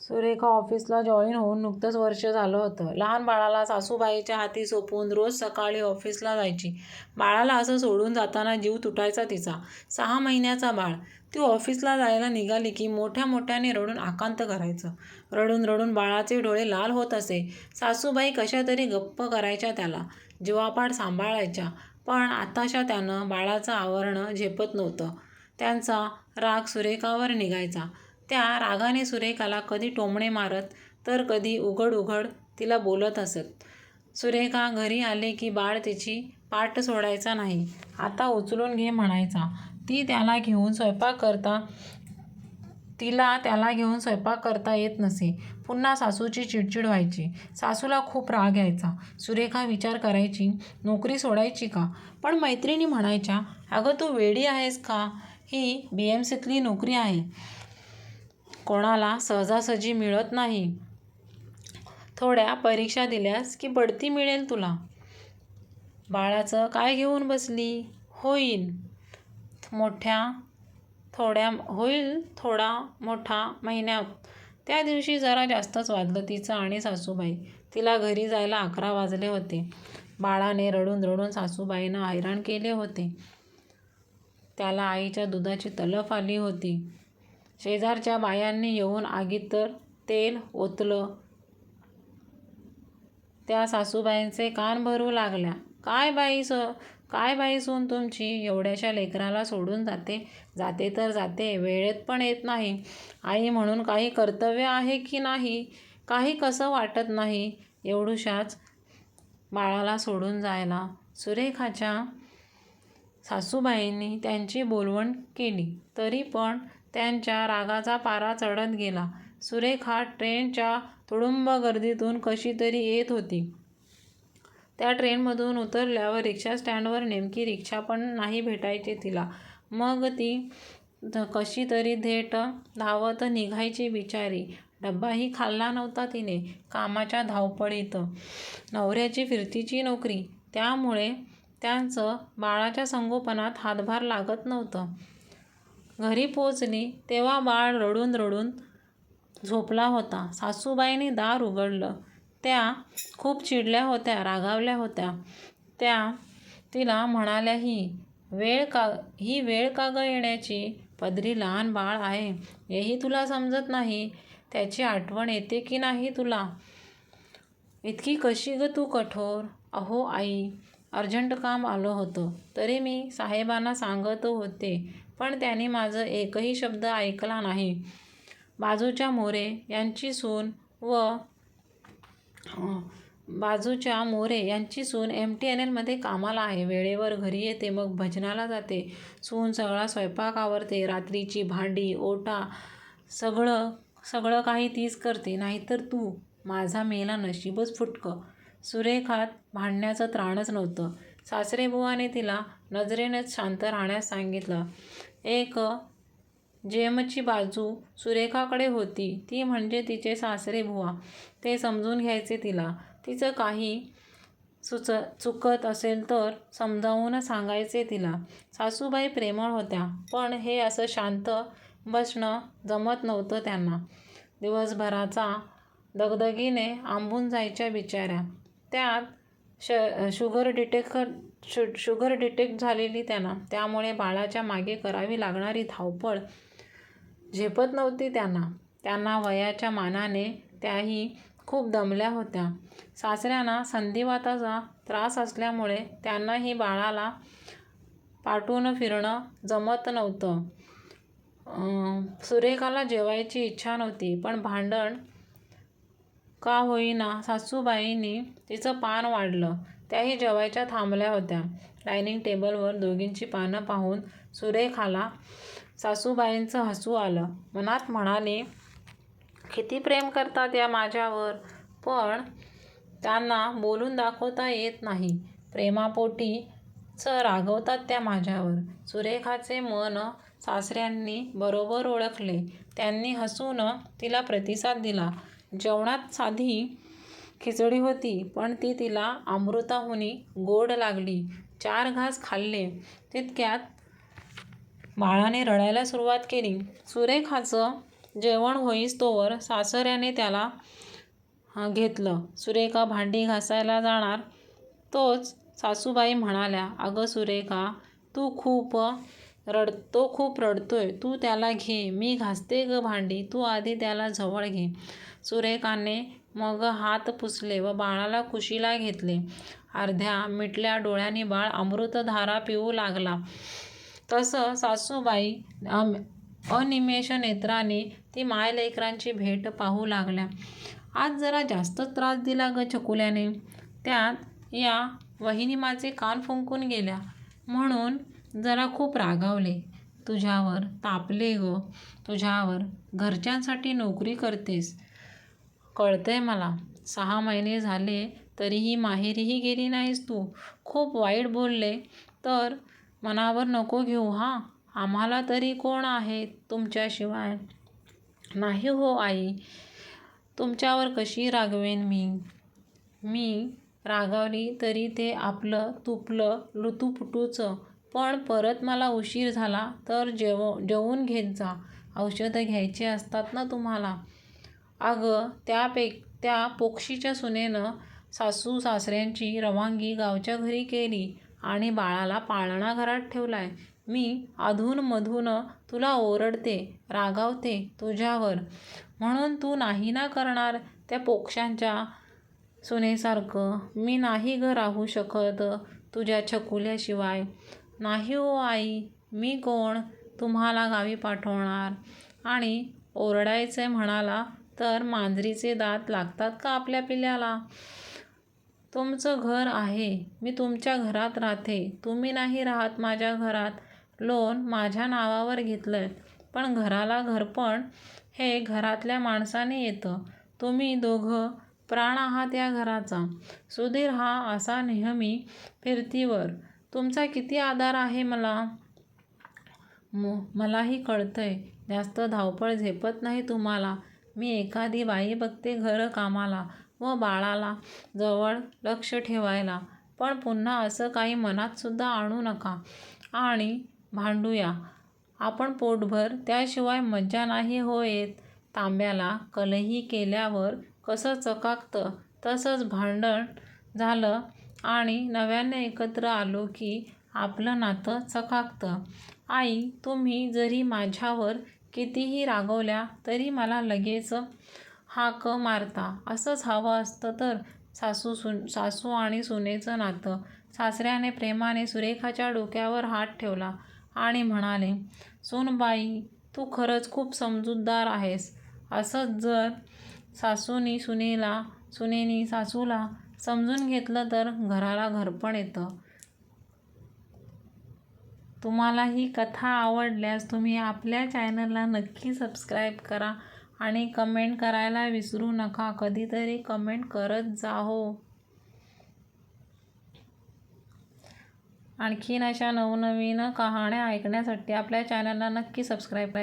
सुरेखा ऑफिसला जॉईन होऊन नुकतंच वर्ष झालं होतं. लहान बाळाला सासूबाईच्या हाती सोपवून रोज सकाळी ऑफिसला जायची. बाळाला असं सोडून जाताना जीव तुटायचा तिचा. 6 महिन्याचा बाळ. ती ऑफिसला जायला निघाली की मोठ्या मोठ्याने रडून आकांत करायचं. रडून रडून बाळाचे डोळे लाल होत असे. सासूबाई कशातरी गप्प करायच्या त्याला, जीवापाड सांभाळायच्या. पण आताशा त्यानं बाळाचं आवरणं झेपत नव्हतं. त्यांचा राग सुरेखावर निघायचा. त्या रागाने सुरेखाला कधी टोमणे मारत तर कधी उघड उघड तिला बोलत असत. सुरेखा घरी आले की बाळ तिची पाठ सोडायचा नाही. आता उचलून घे म्हणायचा. तिला त्याला घेऊन स्वयंपाक करता येत नसे. पुन्हा सासूची चिडचिड व्हायची. सासूला खूप राग यायचा. सुरेखा विचार करायची, नोकरी सोडायची का? पण मैत्रिणी म्हणायच्या, अगं तू वेडी आहेस का? ही BMCतली नोकरी आहे, कोणाला सहजासहजी मिळत नाही. थोड्या परीक्षा दिल्यास की बढती मिळेल तुला. बाळाचं काय घेऊन बसली? होईल थोडा मोठा महिन्यात. त्या दिवशी जरा जास्तच वाजलं तिचं आणि सासूबाई. तिला घरी जायला 11 वाजले होते. बाळाने रडून रडून सासूबाईंना हैराण केले होते. त्याला आईच्या दुधाची तलफ आली होती. शेजारच्या बायांनी येऊन आगीत तेल ओतलं. त्या सासूबाईंचे कान भरू लागल्या. काय बाई सून तुमची, एवढ्याशा लेकराला सोडून जाते तर जाते, वेळेत पण येत नाही. आई म्हणून काही कर्तव्य आहे की नाही, काही कसं वाटत नाही एवढूशाच बाळाला सोडून जायला. सुरेखाच्या सासूबाईंनी त्यांची बोलवण केली तरी पण त्यांच्या रागाचा पारा चढत गेला. सुरेखा ट्रेनच्या तुडुंब गर्दीतून कशी तरी येत होती. त्या ट्रेनमधून उतरल्यावर रिक्षा स्टँडवर नेमकी रिक्षा पण नाही भेटायची तिला. मग ती कशी तरी थेट धावत निघायची बिचारी. डब्बाही खाल्ला नव्हता तिने कामाच्या धावपळीत. नवऱ्याची फिरतीची नोकरी, त्यामुळे त्यांचं बाळाच्या संगोपनात हातभार लागत नव्हतं. घरी पोचली तेव्हा बाळ रडून रडून झोपला होता. सासूबाईंनी दार उघडलं. त्या खूप चिडल्या होत्या, रागावल्या होत्या. त्या तिला म्हणाल्या, ही वेळ का ग येण्याची? पदरी लहान बाळ आहे, हेही तुला समजत नाही. त्याची आठवण येते की नाही तुला? इतकी कशी ग तू कठोर? अहो आई, अर्जंट काम आलं होतं, तरी मी साहेबांना सांगत होते, पण त्यांनी माझं एकही शब्द ऐकला नाही. बाजूच्या मोरे यांची सून MTNL मध्ये कामाला आहे. वेळेवर घरी येते, मग भजनाला जाते. सून सगळा स्वयंपाक आवरते, रात्रीची भांडी ओटा सगळं काही तीच करते. नाहीतर तू, माझा मेला नशीबच फुटकं. सुरेखात भांडण्याचं त्राणच नव्हतं. सासरेबुवाने तिला नजरेनेच शांत राहण्यास सांगितलं. एक जेमची बाजू सुरेखाकडे होती, ती म्हणजे तिचे सासरेबुवा. ते समजून घ्यायचे तिला. तिचं काही चुकत असेल तर समजावून सांगायचे तिला. सासूबाई प्रेमळ होत्या, पण हे असं शांत बसणं जमत नव्हतं त्यांना. दिवसभराचा दगदगीने आंबून जायच्या बिचाऱ्या. त्यात शुगर डिटेक्ट झालेली त्यांना, त्यामुळे बाळाच्या मागे करावी लागणारी धावपळ झेपत नव्हती त्यांना. वयाच्या मानाने त्याही खूप दमल्या होत्या. सासऱ्यांना संधिवाताचा त्रास असल्यामुळे त्यांनाही बाळाला पाठवून फिरणं जमत नव्हतं. सुरेखाला जेवायची इच्छा नव्हती, पण भांडण का होईना सासूबाईंनी तिचं पान वाढलं. त्याही जेवायच्या थांबल्या होत्या. डायनिंग टेबलवर दोघींची पानं पाहून सुरेखाला सासूबाईंचं हसू आलं. मनात म्हणाली, किती प्रेम करतात या माझ्यावर, पण त्यांना बोलून दाखवता येत नाही. प्रेमापोटीच रागवतात त्या माझ्यावर. सुरेखाचे मन सासऱ्यांनी बरोबर ओळखले. त्यांनी हसून तिला प्रतिसाद दिला. जेवणात साधी खिचडी होती, पण ती तिला अमृताहुनी गोड लागली. 4 घास खाल्ले. तितक्यात बाळाने रडायला सुरुवात केली. सुरेखाचं जेवण होईस्तोवर सासऱ्याने त्याला घेतलं. सुरेखा भांडी घासायला जाणार तोच सासूबाई म्हणाल्या, "अगं सुरेखा, तो खूप रडतोय. तू त्याला घे. मी घासते ग भांडी. तू आधी त्याला जवळ घे." सुरेखाने मग हात पुसले व बाळाला कुशीला घेतले. अर्ध्या मिटल्या डोळ्यांनी बाळ अमृतधारा पिऊ लागला. तसं सासूबाई अनिमेष नेत्राने ती मायलेकरांची भेट पाहू लागल्या. आज जरा जास्तच त्रास दिला ग चकुल्याने. त्यात या वहिनी माझे कान फुंकून गेल्या म्हणून जरा खूप रागावले. तुझ्यावर तापले ग. तुझ्यावर. घरच्यांसाठी नोकरी करतेस, कळतंय मला. 6 महिने झाले तरीही माहेरीही गेली नाहीस तू. खूप वाईट बोलले तर मनावर नको घेऊ हां. आम्हाला तरी कोण आहे तुमच्याशिवाय? नाही हो आई, तुमच्यावर कशी रागवेन मी? मी रागावली तरी ते आपलं तुपलं लुटूपुटूचं. पण परत मला उशीर झाला तर जेवून घेत जा. औषधं घ्यायची असतात ना तुम्हाला. अगं त्या पोक्षीच्या सुनेनं सासू सासऱ्यांची रवानगी गावच्या घरी केली आणि बाळाला पाळणा घरात ठेवलाय. मी अधूनमधून तुला ओरडते, रागावते तुझ्यावर, म्हणून तू नाही ना करणार त्या पोक्षांच्या सुनेसारखं. मी नाही ग राहू शकत तुझ्या छकुल्याशिवाय. नाही हो आई, मी कोण तुम्हाला गावी पाठवणार? आणि ओरडायचंय म्हणाला तर मांजरीचे दात लागतात का आपल्या पिल्ल्याला? तुमचं घर आहे. मी तुमच्या घरात राहते. तुम्ही नाही राहत माझ्या घरात. लोन माझ्या नावावर घेतलंय, पण घराला घरपण हे घरातल्या माणसाने येतं. तुम्ही दोघं प्राण आहात या घराचा. सुधीर हा असा नेहमी फिरतीवर. तुमचा किती आधार आहे मला. मलाही कळतंय. जास्त धावपळ झेपत नाही तुम्हाला. मी एखादी बाई बघते घरकामाला व बाळाला जवळ लक्ष ठेवायला. पण पुन्हा असं काही मनात सुद्धा आणू नका आणि भांडूया आपण पोटभर. त्याशिवाय मज्जा नाही हो येत. तांब्याला कलही केल्यावर कसं चकाकतं तसंच भांडण झालं आणि नव्याने एकत्र आलो की आपलं नातं चकाकतं. आई, तुम्ही जरी माझ्यावर कितीही रागावल्या तरी मला लगेच हाक मारता. असंच हवं असतं तर. सासू आणि सुनेचं नातं. सासऱ्याने प्रेमाने सुरेखाच्या डोक्यावर हात ठेवला आणि म्हणाले, सूनबाई, तू खरंच खूप समजूतदार आहेस. असंच जर सुनेनी सासूला समजून घेतलं तर घराला घरपण येतं. तुम्हाला ही कथा आवडल्यास तुम्ही आपल्या चॅनलला नक्की सबस्क्राईब करा आणि कमेंट करायला विसरू नका. कधीतरी कमेंट करत जा हो. आणखीन अशा नवनवीन कहाण्या ऐकण्यासाठी आपल्या चॅनलला नक्की सबस्क्राईब करा.